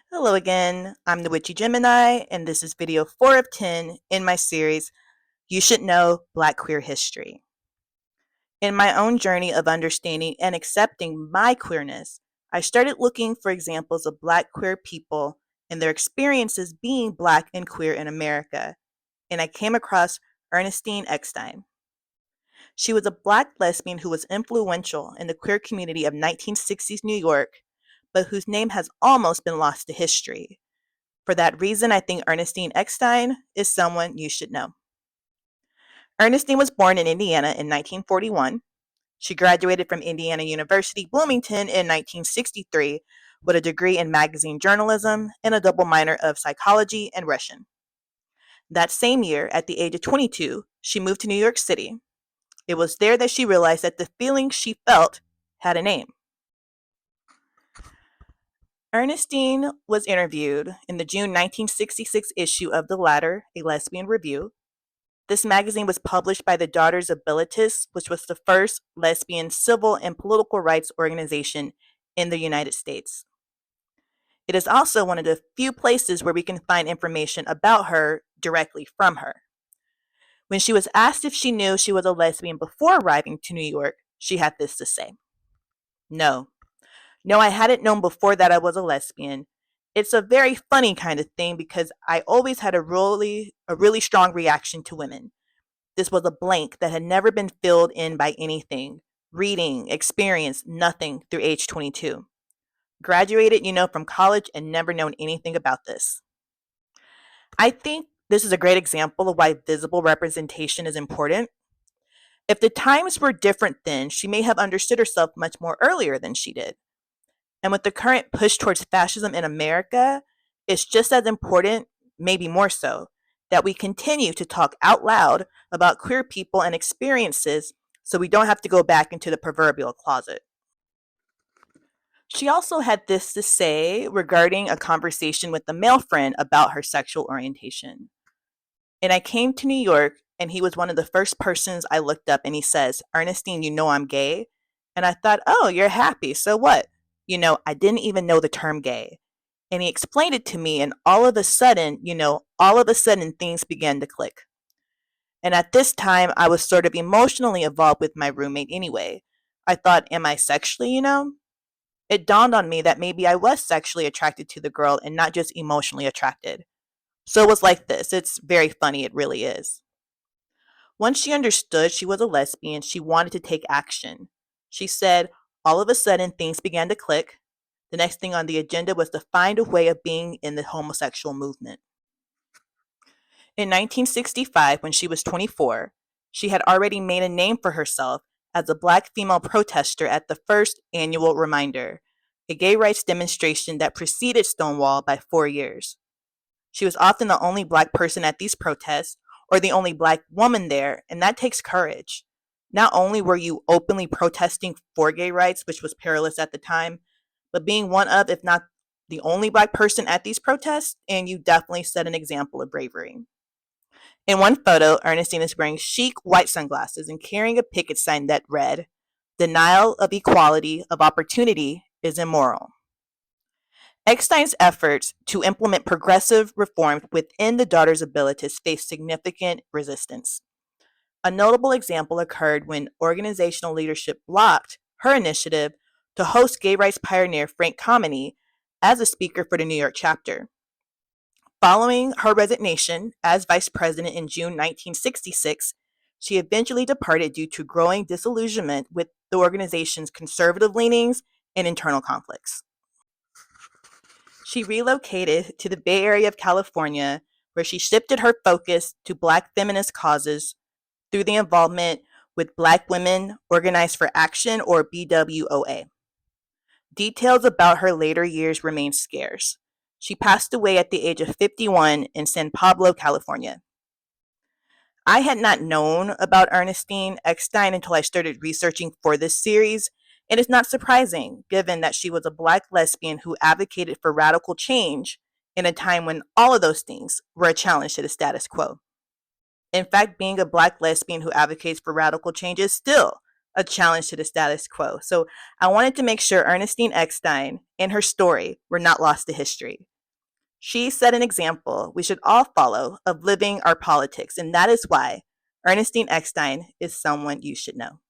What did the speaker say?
Hello again, I'm the Witchy Gemini, and this is video 4 of 10 in my series, You Should Know Black Queer History. In my own journey of understanding and accepting my queerness, I started looking for examples of Black queer people and their experiences being Black and queer in America, and I came across Ernestine Eckstein. She was a Black lesbian who was influential in the queer community of 1960s New York, but whose name has almost been lost to history. For that reason, I think Ernestine Eckstein is someone you should know. Ernestine was born in Indiana in 1941. She graduated from Indiana University Bloomington in 1963 with a degree in magazine journalism and a double minor of psychology and Russian. That same year, at the age of 22, she moved to New York City. It was there that she realized that the feelings she felt had a name. Ernestine was interviewed in the June 1966 issue of The Ladder, a lesbian review. This magazine was published by the Daughters of Bilitis, which was the first lesbian civil and political rights organization in the United States. It is also one of the few places where we can find information about her directly from her. When she was asked if she knew she was a lesbian before arriving to New York, she had this to say: No. No, I hadn't known before that I was a lesbian. It's a very funny kind of thing because I always had a really strong reaction to women. This was a blank that had never been filled in by anything. Reading, experience, nothing through age 22. Graduated, from college and never known anything about this. I think this is a great example of why visible representation is important. If the times were different then, she may have understood herself much more earlier than she did. And with the current push towards fascism in America, it's just as important, maybe more so, that we continue to talk out loud about queer people and experiences so we don't have to go back into the proverbial closet. She also had this to say regarding a conversation with a male friend about her sexual orientation. And I came to New York, and he was one of the first persons I looked up, and he says, Ernestine, you know I'm gay. And I thought, oh, you're happy. So what? I didn't even know the term gay. And he explained it to me, and all of a sudden things began to click. And at this time, I was sort of emotionally involved with my roommate anyway. I thought, am I sexually? It dawned on me that maybe I was sexually attracted to the girl and not just emotionally attracted. So it was like this. It's very funny, it really is. Once she understood she was a lesbian, she wanted to take action. She said, all of a sudden, things began to click. The next thing on the agenda was to find a way of being in the homosexual movement. In 1965, when she was 24, she had already made a name for herself as a Black female protester at the first annual Reminder, a gay rights demonstration that preceded Stonewall by 4 years. She was often the only Black person at these protests, or the only Black woman there, and that takes courage. Not only were you openly protesting for gay rights, which was perilous at the time, but being one of, if not the only Black person at these protests, and you definitely set an example of bravery. In one photo, Ernestine is wearing chic white sunglasses and carrying a picket sign that read, Denial of equality of opportunity is immoral. Eckstein's efforts to implement progressive reforms within the Daughters of Bilitis faced significant resistance. A notable example occurred when organizational leadership blocked her initiative to host gay rights pioneer Frank Kameny as a speaker for the New York chapter. Following her resignation as vice president in June 1966, she eventually departed due to growing disillusionment with the organization's conservative leanings and internal conflicts. She relocated to the Bay Area of California, where she shifted her focus to Black feminist causes through the involvement with Black Women Organized for Action, or BWOA. Details about her later years remain scarce. She passed away at the age of 51 in San Pablo, California. I had not known about Ernestine Eckstein until I started researching for this series, and it's not surprising given that she was a Black lesbian who advocated for radical change in a time when all of those things were a challenge to the status quo. In fact, being a Black lesbian who advocates for radical change is still a challenge to the status quo. So I wanted to make sure Ernestine Eckstein and her story were not lost to history. She set an example we should all follow of living our politics, and that is why Ernestine Eckstein is someone you should know.